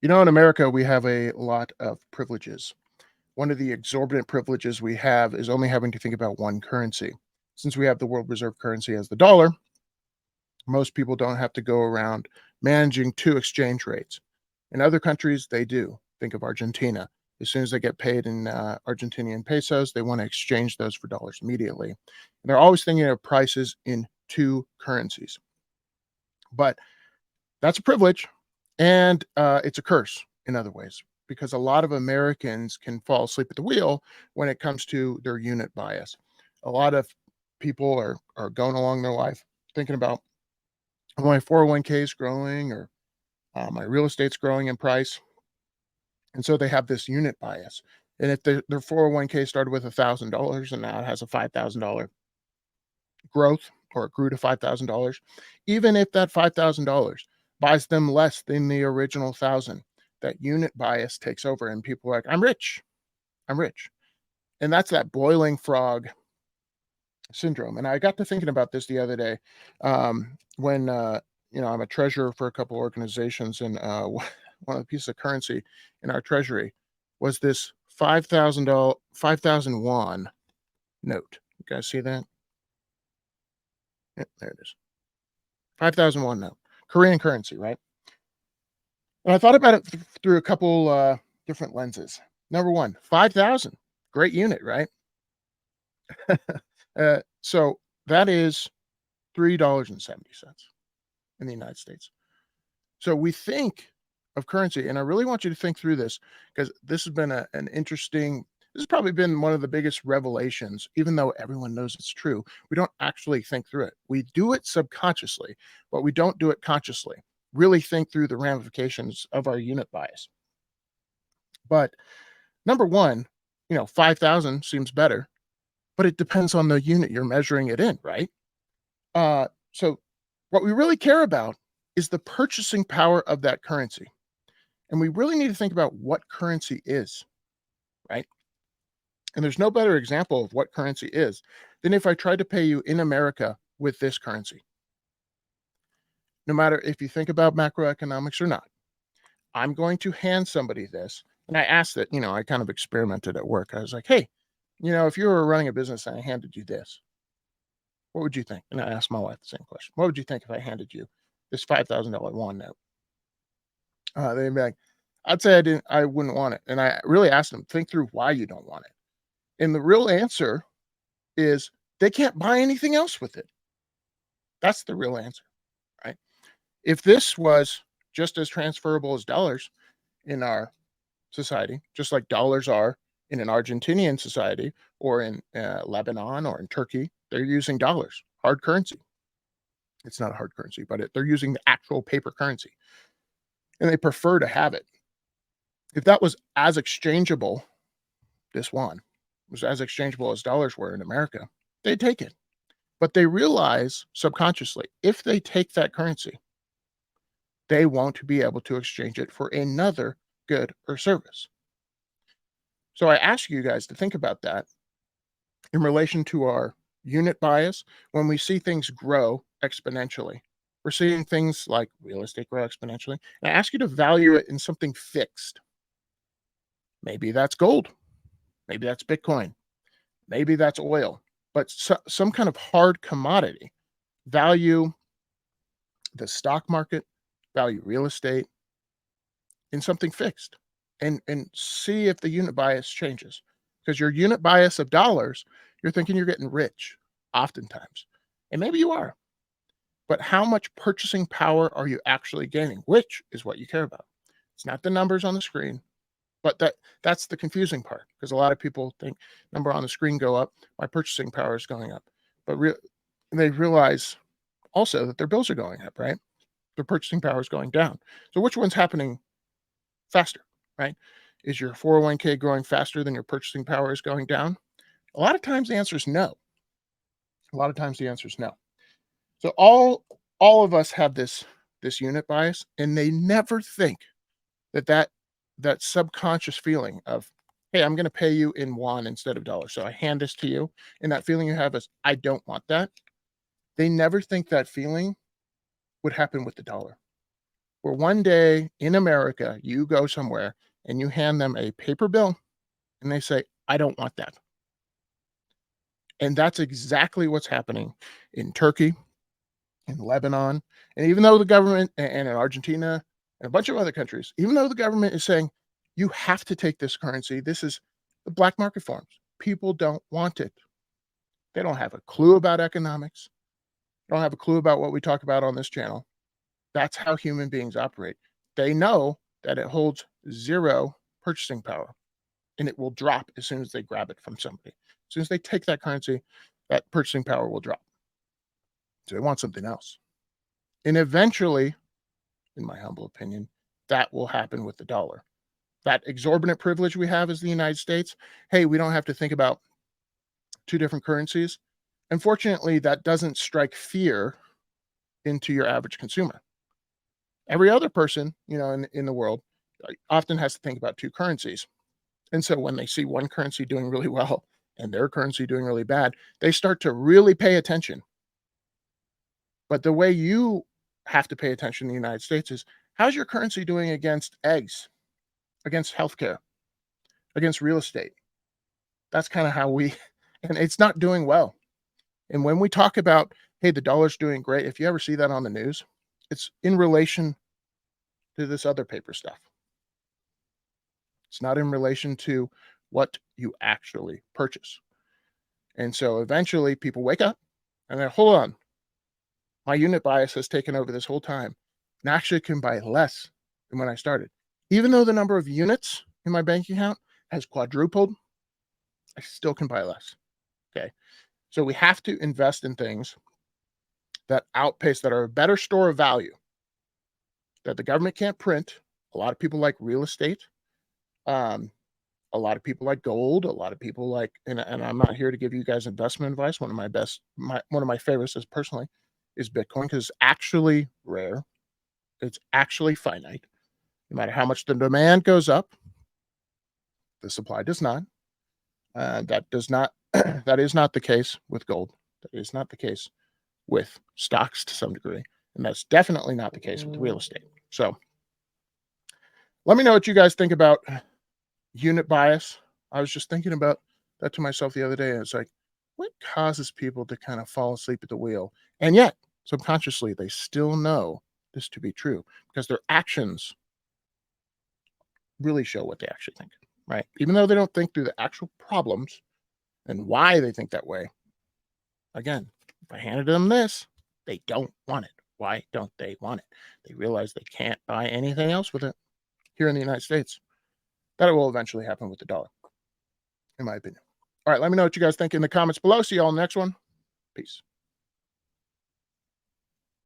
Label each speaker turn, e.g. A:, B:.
A: You know, in America, we have a lot of privileges. One of the exorbitant privileges we have is only having to think about one currency. Since we have the world reserve currency as the dollar, most people don't have to go around managing two exchange rates. In other countries, they do. Think of Argentina. As soon as they get paid in Argentinian pesos, they want to exchange those for dollars immediately. And they're always thinking of prices in two currencies. But that's a privilege, and it's a curse in other ways, because a lot of Americans can fall asleep at the wheel when it comes to their unit bias. A lot of people are going along their life thinking about my 401k is growing, or my real estate's growing in price, and so they have this unit bias. And if their 401k started with $1,000 and now it has a $5,000 growth, or it grew to $5,000, even if that $5,000 buys them less than the original 1,000, that unit bias takes over and people are like, I'm rich. I'm rich. And that's that boiling frog syndrome. And I got to thinking about this the other day, when I'm a treasurer for a couple organizations, and one of the pieces of currency in our treasury was this $5,000 note. You guys see that? Yep, there it is. 5,001 note. Korean currency, right? And I thought about it through a couple different lenses. Number one, 5,000, great unit, right? So that is $3.70 in the United States. So we think of currency, and I really want you to think through this, because this has been an interesting, this has probably been one of the biggest revelations. Even though everyone knows it's true, we don't actually think through it. We do it subconsciously, but we don't do it consciously. Really think through the ramifications of our unit bias. But number one, 5,000 seems better, but it depends on the unit you're measuring it in, right? So what we really care about is the purchasing power of that currency. And we really need to think about what currency is, right? And there's no better example of what currency is than if I tried to pay you in America with this currency. No matter if you think about macroeconomics or not, I'm going to hand somebody this. And I asked that, I kind of experimented at work. I was like, hey, if you were running a business and I handed you this, what would you think? And I asked my wife the same question. What would you think if I handed you this $5,000 won note? They'd be like, I'd say I wouldn't want it. And I really asked them, think through why you don't want it. And the real answer is they can't buy anything else with it. That's the real answer, right? If this was just as transferable as dollars in our society, just like dollars are in an Argentinian society, or in Lebanon, or in Turkey, they're using dollars, hard currency. It's not a hard currency, but they're using the actual paper currency, and they prefer to have it. If that was as exchangeable, this one was as exchangeable as dollars were in America, they'd take it. But they realize subconsciously, if they take that currency, they won't be able to exchange it for another good or service. So I ask you guys to think about that in relation to our unit bias. When we see things grow exponentially, we're seeing things like real estate grow exponentially. And I ask you to value it in something fixed. Maybe that's gold. Maybe that's Bitcoin. Maybe that's oil. But some kind of hard commodity. Value the stock market, value real estate in something fixed, and see if the unit bias changes. Because your unit bias of dollars, you're thinking you're getting rich oftentimes. And maybe you are. But how much purchasing power are you actually gaining? Which is what you care about. It's not the numbers on the screen. But that's the confusing part, because a lot of people think number on the screen go up, my purchasing power is going up. But they realize also that their bills are going up, right? Their purchasing power is going down. So which one's happening faster, right? Is your 401k growing faster than your purchasing power is going down? A lot of times the answer is no. A lot of times the answer is no. So all of us have this unit bias, and they never think that subconscious feeling of, hey, I'm going to pay you in won instead of dollars. So I hand this to you, and that feeling you have is, I don't want that. They never think that feeling would happen with the dollar, where one day in America, you go somewhere and you hand them a paper bill and they say, I don't want that. And that's exactly what's happening in Turkey, in Lebanon, and even though the government and in Argentina and a bunch of other countries, even though the government is saying, you have to take this currency, this is the black market forms. People don't want it. They don't have a clue about economics. They don't have a clue about what we talk about on this channel. That's how human beings operate. They know that it holds zero purchasing power and it will drop as soon as they grab it from somebody. As soon as they take that currency, that purchasing power will drop. So they want something else. And eventually, in my humble opinion, that will happen with the dollar. That exorbitant privilege we have as the United States, hey, we don't have to think about two different currencies. Unfortunately, that doesn't strike fear into your average consumer. Every other person, in the world often has to think about two currencies. And so when they see one currency doing really well and their currency doing really bad, they start to really pay attention. But the way you have to pay attention in the United States is, how's your currency doing against eggs, against healthcare, against real estate? That's kind of how and it's not doing well. And when we talk about, hey, the dollar's doing great, if you ever see that on the news, it's in relation to this other paper stuff. It's not in relation to what you actually purchase. And so eventually people wake up and they're, hold on, my unit bias has taken over this whole time and actually can buy less than when I started. Even though the number of units in my bank account has quadrupled, I still can buy less. Okay. So we have to invest in things that outpace, that are a better store of value, that the government can't print. A lot of people like real estate. A lot of people like gold. A lot of people like, and I'm not here to give you guys investment advice. One of my favorites is personally is Bitcoin, because it's actually rare. It's actually finite. No matter how much the demand goes up, the supply does not. That is not the case with gold. That is not the case with stocks to some degree. And that's definitely not the case with real estate. So let me know what you guys think about unit bias. I was just thinking about that to myself the other day. And it's like, what causes people to kind of fall asleep at the wheel? And yet, subconsciously, they still know this to be true because their actions really show what they actually think, right? Even though they don't think through the actual problems and why they think that way. Again, if I handed them this, they don't want it. Why don't they want it? They realize they can't buy anything else with it here in the United States. That will eventually happen with the dollar, in my opinion. All right, let me know what you guys think in the comments below. See you all in the next one. Peace.